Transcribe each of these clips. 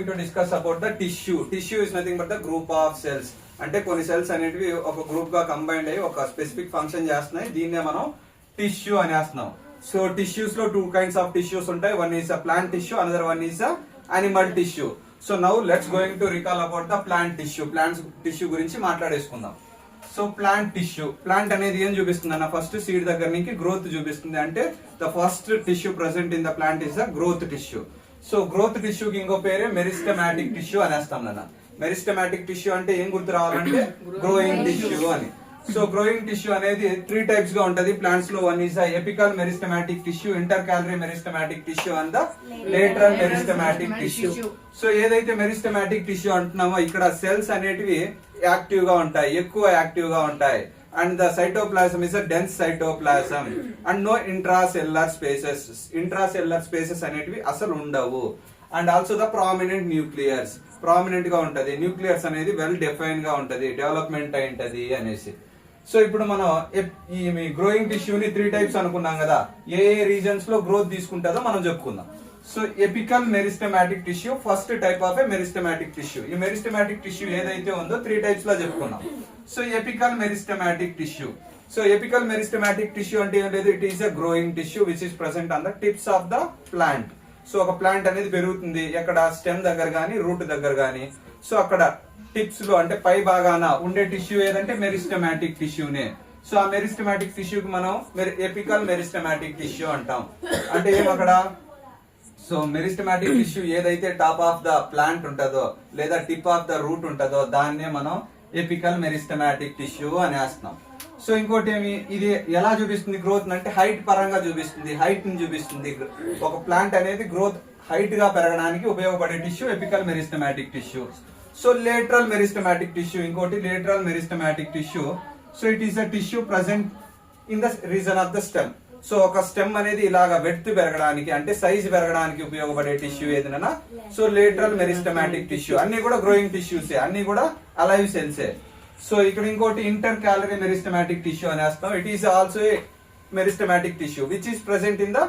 Going to discuss about the tissue. Tissue is nothing but the group of cells. అంటే కొన్ని cells అనేటివి ఒక group గా combined అయ్యి ఒక స్పెసిఫిక్ ఫంక్షన్ చేస్తున్నాయి. దీన్నే మనం టిష్యూ అనేస్తున్నాం. సో టిష్యూస్ లో 2 kinds ఆఫ్ టిష్యూస్ ఉంటాయి. One is a plant tissue, another one is a animal tissue. So now let's going to recall about the plant tissue. Plant tissue గురించి మాట్లాడేసుకుందాం. So plant tissue, plant అనేది ఏం చూపిస్తుంది అన్న, first seed దగ్గర నుంచి growth చూపిస్తుంది. అంటే the first tissue present in the plant is the growth tissue. So growth టిష్యూకి ఇంకో పేరే మెరిస్టమాటిక్ టిష్యూ అనేస్తాం నాన్న. మెరిస్టమాటిక్ టిష్యూ అంటే ఏం గుర్తు రావాలంటే గ్రోయింగ్ టిష్యూ అని. సో గ్రోయింగ్ టిష్యూ అనేది 3 types గా ఉంటది ప్లాంట్స్ లో. One is apical meristematic tissue, inter calorie meristematic tissue and the lateral meristematic tissue. So ఏదైతే మెరిస్టమాటిక్ టిష్యూ అంటున్నామో ఇక్కడ సెల్స్ అనేటివి యాక్టివ్ గా ఉంటాయి, ఎక్కువ యాక్టివ్ గా ఉంటాయి. And the cytoplasm is a dense cytoplasm and no intracellular spaces. Intracellular spaces అనేటివి అసలు ఉండవు. And also the prominent nucleolus, prominent గా ఉంటది. న్యూక్లియర్స్ అనేది వెల్ డిఫైన్ గా ఉంటది, డెవలప్మెంట్ అయి ఉంటది అనేసి. సో ఇప్పుడు మనం ఈ గ్రోయింగ్ టిష్యూని 3 types అనుకున్నాం కదా. ఏ రీజన్స్ లో గ్రోత్ తీసుకుంటుందో మనం చెప్పుకుందాం. So apical meristematic tissue first type of A meristematic tissue. ఈ మెరిస్టమాటిక్ టిష్యూ ఏదైతే ఉందో 3 types లో చెప్పుకున్నాం. So apical meristematic tissue. So apical meristematic tissue అంటే ఏం లేదు, it is a growing tissue which is present on the tips of the plant. So ఒక plant అనేది పెరుగుతుంది ఎక్కడ, స్టెమ్ దగ్గర గానీ రూట్ దగ్గర గానీ. సో అక్కడ టిప్స్ లో అంటే పై భాగాన ఉండే టిష్యూ ఏదంటే మెరిస్టమాటిక్ టిష్యూనే. సో ఆ మెరిస్టమాటిక్ టిష్యూకి మనం ఎపికల్ మెరిస్టమాటిక్ టిష్యూ అంటాం. అంటే ఏం అక్కడ, సో మెరిస్టమాటిక్ టిష్యూ ఏదైతే టాప్ ఆఫ్ ద ప్లాంట్ ఉంటుందో లేదా టిప్ ఆఫ్ ద రూట్ ఉంటుందో దాన్నే మనం ఎపికల్ మెరిస్టమాటిక్ టిష్యూ అనేస్తున్నాం. సో ఇంకోటి ఏమి, ఇది ఎలా చూపిస్తుంది గ్రోత్ అంటే హైట్ పరంగా చూపిస్తుంది, హైట్ ని చూపిస్తుంది. ఒక ప్లాంట్ అనేది గ్రోత్ హైట్ గా పెరగడానికి ఉపయోగపడే tissue apical meristematic tissue. So lateral meristematic tissue ఇంకోటి, lateral meristematic tissue. So it is a tissue present in the region of the stem. So ఒక స్టెమ్ అనేది ఇలాగా వెడ్త్ పెరగడానికి అంటే సైజ్ పెరగడానికి ఉపయోగపడే టిష్యూ ఏదైనా సో లేటరల్ మెరిస్టమాటిక్ టిష్యూ. అన్ని కూడా గ్రోయింగ్ టిష్యూసే, అన్ని కూడా అలైవ్ సెల్సే. సో ఇక్కడ ఇంకోటి ఇంటర్ క్యాలరీ మెరిస్టమాటిక్ టిష్యూ అనేస్తాం. It is also a meristematic tissue which is present in the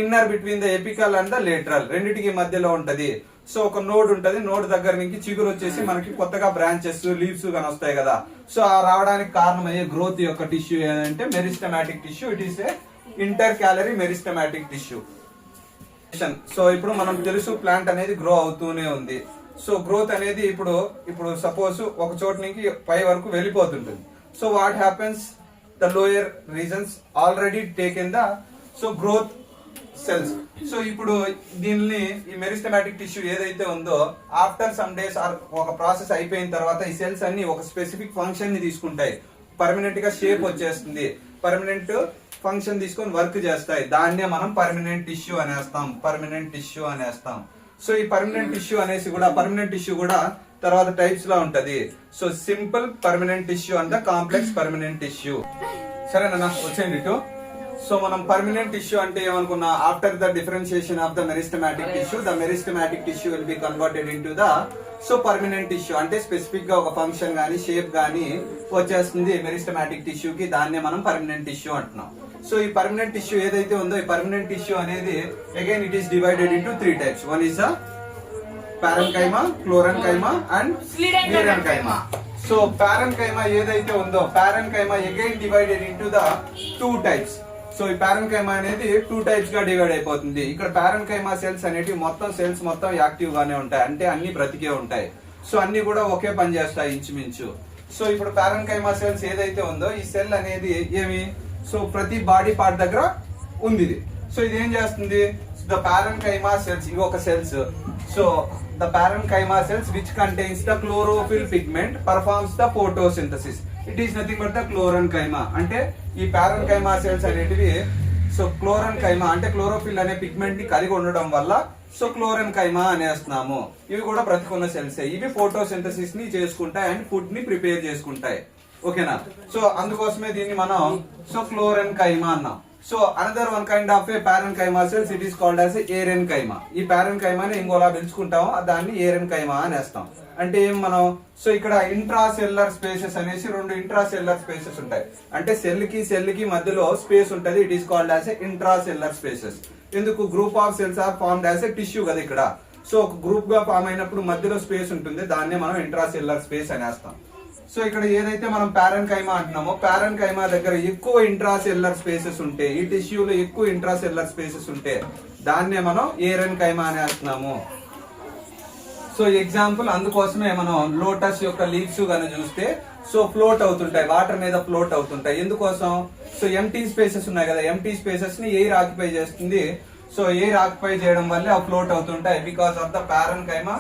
inner between the apical and the lateral, రెండిటికి మధ్యలో ఉంటది. సో ఒక నోడ్ ఉంటది, నోడ్ దగ్గర నుంచి చిగురు వచ్చేసి మనకి కొత్తగా బ్రాంచెస్ లీవ్స్ గాని వస్తాయి కదా. సో ఆ రావడానికి కారణమయ్యే గ్రోత్ యొక్క టిష్యూ ఏదంటే meristematic tissue. It is a inter calorie meristematic tissue. So ఇప్పుడు మనం తెలుసు ప్లాంట్ అనేది గ్రో అవుతూనే ఉంది. సో గ్రోత్ అనేది ఇప్పుడు సపోజ్ ఒక చోట నుంచి పై వరకు వెళ్ళిపోతుంటుంది. So what happens, the lower regions already taken the so growth cells. So ఇప్పుడు దీన్ని ఈ మెరిస్టమాటిక్ టిష్యూ ఏదైతే ఉందో ఆఫ్టర్ సమ్ డేస్ ఆర్ ఒక ప్రాసెస్ అయిపోయిన తర్వాత ఈ సెల్స్ అన్ని ఒక స్పెసిఫిక్ ఫంక్షన్ ని తీసుకుంటాయి. పర్మనెంట్ గా షేప్ వచ్చేస్తుంది, పర్మనెంట్ ఫంక్షన్ తీసుకొని వర్క్ చేస్తాయి. దాన్నే మనం పర్మనెంట్ టిష్యూ అనేస్తాం, పర్మనెంట్ టిష్యూ అనేస్తాం. సో ఈ పర్మనెంట్ టిష్యూ అనేసి కూడా పర్మనెంట్ టిష్యూ కూడా తర్వాత టైప్స్ లో ఉంటది. So simple permanent tissue and the complex permanent tissue. సరేనా, వచ్చేయండి ఇటు. సో మనం పర్మనెంట్ టిష్యూ అంటే ఏమనుకున్నా, after the differentiation of the meristematic tissue the meristematic tissue will be converted into the so permanent tissue. అంటే specific గా ఒక function గానీ షేప్ గానీ వచ్చేస్తుంది మెరిస్టమాటిక్ టిష్యూకి, దాన్నే మనం పర్మనెంట్ టిష్యూ అంటున్నాం. సో ఈ పర్మనెంట్ టిష్యూ ఏదైతే ఉందో ఈ పర్మనెంట్ టిష్యూ అనేది again it is divided into 3 types. One is a parenchyma, chlorenchyma and merenchyma. So parenchyma ఏదైతే ఉందో parenchyma again divided into the 2 types. So ఈ పారెన్కైమా అనేది 2 types గా డివైడ్ అయిపోతుంది. ఇక్కడ పారెన్కైమా సెల్స్ అనేవి సెల్స్ మొత్తం యాక్టివ్ గానే ఉంటాయి, అంటే అన్ని బ్రతికే ఉంటాయి. సో అన్ని కూడా ఒకే పని చేస్తాయి ఇంచుమించు. సో ఇప్పుడు పారెన్కైమా సెల్స్ ఏదైతే ఉందో ఈ సెల్ అనేది ఏమి, సో ప్రతి బాడీ పార్ట్ దగ్గర ఉంది ఇది. సో ఇది ఏం చేస్తుంది, ద పారెన్కైమా సెల్స్, ఇవి ఒక cells. So the parenchyma cells which contains the chlorophyll pigment performs the photosynthesis. It is nothing but the chlorenchyma. అంటే ఈ పారెన్కైమా సెల్స్ అనేటివి సో క్లోరెన్కైమా అంటే క్లోరోఫిల్ అనే పిగ్మెంట్ ని కలిగి ఉండడం వల్ల సో క్లోరెన్కైమా అనేస్తున్నాము. ఇవి కూడా బ్రతికున్న సెల్సే. ఇవి ఫోటోసింథసిస్ ని చేసుకుంటాయి అండ్ ఫుడ్ ని ప్రిపేర్ చేసుకుంటాయి. ఓకేనా, సో అందుకోసమే దీన్ని మనం సో క్లోరెన్కైమా అన్నాం. So another one kind of a parenchyma cells it is called as aerenchyma. ఈ పారెన్కైమాని ఇంకోలా పిలుచుకుంటాము, దాన్ని ఏరెన్కైమా అనేస్తాం. అంటే ఏం మనం సో ఇక్కడ ఇంట్రాసెల్యులర్ స్పేసెస్ అనేసి 2 ఇంట్రాసెల్యులర్ స్పేసెస్ ఉంటాయి. అంటే సెల్ కి మధ్యలో స్పేస్ ఉంటది. It is called as intracellular spaces. ఎందుకు, group of cells are formed as a tissue కదా ఇక్కడ. సో ఒక గ్రూప్ గా ఫామ్ అయినప్పుడు మధ్యలో స్పేస్ ఉంటుంది, దాన్నే మనం ఇంట్రా సెల్యులర్ స్పేస్ అనేస్తాం. సో ఇక్కడ ఏదైతే మనం పారెన్కైమా అంటున్నామో పారెన్కైమా దగ్గర ఎక్కువ ఇంట్రా సెల్యులర్ స్పేసెస్ ఉంటే, ఈ టిష్యూలో ఎక్కువ ఇంట్రా సెల్యులర్ స్పేసెస్ ఉంటే దాన్నే మనం ఏరెన్కైమా అనేస్తున్నాము. సో ఎగ్జాంపుల్ అందుకోసమే మనం లోటస్ యొక్క లీవ్స్ గాని చూస్తే సో ఫ్లోట్ అవుతుంటాయి, వాటర్ మీద ఫ్లోట్ అవుతుంటాయి. ఎందుకోసం? సో ఎంటీ స్పేసెస్ ఉన్నాయి కదా, ఎంటీ స్పేసెస్ ని ఎయిర్ ఆక్యుపై చేస్తుంది. సో ఎయిర్ ఆక్యుపై చేయడం వల్ల అవి ఫ్లోట్ అవుతుంటాయి because of the parenchyma.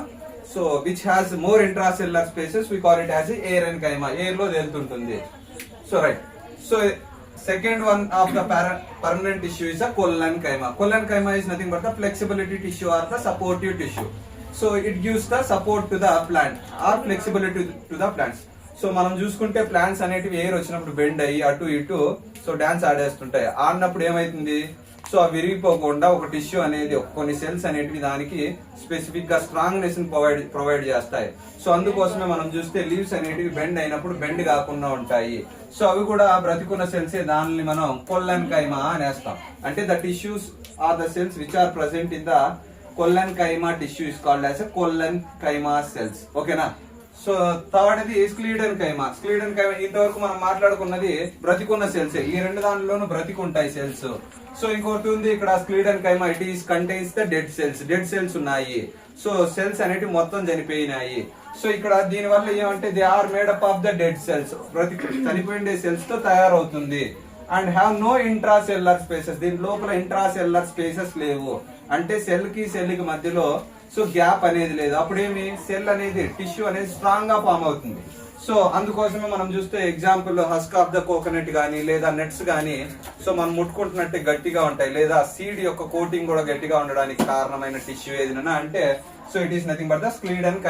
So which has more intracellular spaces, we call it as aerenchyma, air లో తేలుతుంటుంది. So right. So second one of the permanent tissue is a collenchyma. Collenchyma is nothing but the flexibility tissue or the supportive tissue. So it gives the support to the plant or flexibility to the plants. So మనం చూసుకుంటే plants అనేటివి air వచ్చినప్పుడు bend అయ్యి అటు ఇటు so dance ఆడేస్తుంటాయి. ఆడినప్పుడు ఏమైతుంది? So అవి విరిగిపోకుండా ఒక టిష్యూ అనేది కొన్ని సెల్స్ అనేటివి దానికి స్పెసిఫిక్ గా స్ట్రాంగ్నెస్ ని ప్రొవైడ్ చేస్తాయి. సో అందుకోసమే మనం చూస్తే లీవ్స్ అనేటివి బెండ్ అయినప్పుడు బెండ్ కాకుండా ఉంటాయి. సో అవి కూడా బ్రతికున్న సెల్సే, దానిని మనం కొల్లెన్కైమా అనేస్తాం. అంటే the tissues or the cells which are present in the collenchyma tissue is called as a collenchyma cells. ఓకేనా? సో థర్డ్ అది స్క్లీడెన్కైమా. స్క్లీడెన్కైమా ఇంతవరకు మనం మాట్లాడుకున్నది బ్రతికున్న సెల్స్, ఈ రెండు దానిలోనూ బ్రతికుంటాయి సెల్స్. సో ఇంకోటి ఉంది ఇక్కడ sclerenchyma, it is contains the dead cells. Dead cells ఉన్నాయి, సో సెల్స్ అనేటివి మొత్తం చనిపోయినాయి. సో ఇక్కడ దీని వల్ల ఏమంటే they are made up of the dead cells, చనిపోయిన సెల్స్ తో తయారవుతుంది. And have no intracellular spaces, దీని లోపల ఇంట్రా సెల్యులర్ స్పేసెస్ లేవు. అంటే సెల్ కి మధ్యలో సో గ్యాప్ అనేది లేదు. అప్పుడేమి సెల్ అనేది టిష్యూ అనేది స్ట్రాంగ్ గా ఫామ్ అవుతుంది. సో అందుకోసమే మనం చూస్తే example husk of the coconut గానీ లేదా నట్స్ గానీ సో మనం ముట్టుకుంటున్నట్టే గట్టిగా ఉంటాయి, లేదా సీడ్ యొక్క కోటింగ్ కూడా గట్టిగా ఉండడానికి కారణమైన టిష్యూ ఏదైనా అంటే so it is nothing but the స్క్లీడెన్